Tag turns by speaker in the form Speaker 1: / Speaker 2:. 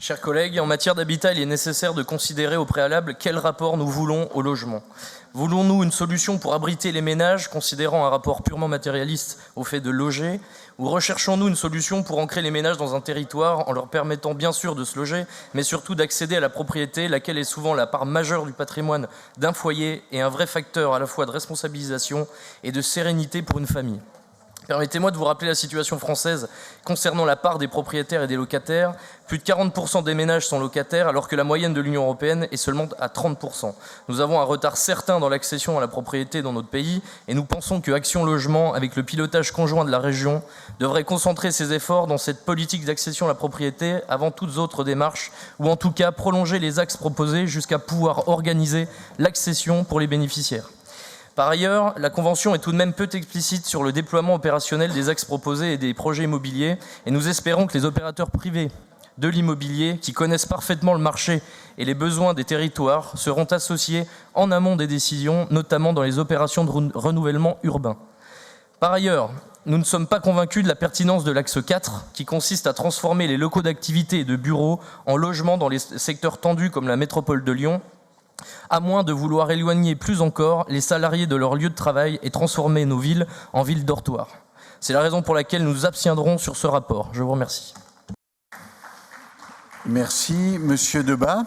Speaker 1: Chers collègues, en matière d'habitat, il est nécessaire de considérer au préalable quel rapport nous voulons au logement. Voulons-nous une solution pour abriter les ménages, considérant un rapport purement matérialiste au fait de loger, ou recherchons-nous une solution pour ancrer les ménages dans un territoire en leur permettant bien sûr de se loger, mais surtout d'accéder à la propriété, laquelle est souvent la part majeure du patrimoine d'un foyer et un vrai facteur à la fois de responsabilisation et de sérénité pour une famille. Permettez-moi de vous rappeler la situation française concernant la part des propriétaires et des locataires. Plus de 40% des ménages sont locataires, alors que la moyenne de l'Union européenne est seulement à 30%. Nous avons un retard certain dans l'accession à la propriété dans notre pays, et nous pensons que Action Logement, avec le pilotage conjoint de la région, devrait concentrer ses efforts dans cette politique d'accession à la propriété avant toutes autres démarches, ou en tout cas prolonger les axes proposés jusqu'à pouvoir organiser l'accession pour les bénéficiaires. Par ailleurs, la Convention est tout de même peu explicite sur le déploiement opérationnel des axes proposés et des projets immobiliers, et nous espérons que les opérateurs privés de l'immobilier, qui connaissent parfaitement le marché et les besoins des territoires, seront associés en amont des décisions, notamment dans les opérations de renouvellement urbain. Par ailleurs, nous ne sommes pas convaincus de la pertinence de l'axe 4, qui consiste à transformer les locaux d'activité et de bureaux en logements dans les secteurs tendus comme la métropole de Lyon, à moins de vouloir éloigner plus encore les salariés de leur lieu de travail et transformer nos villes en villes dortoirs. C'est la raison pour laquelle nous nous abstiendrons sur ce rapport. Je vous remercie.
Speaker 2: Merci. Monsieur Debat.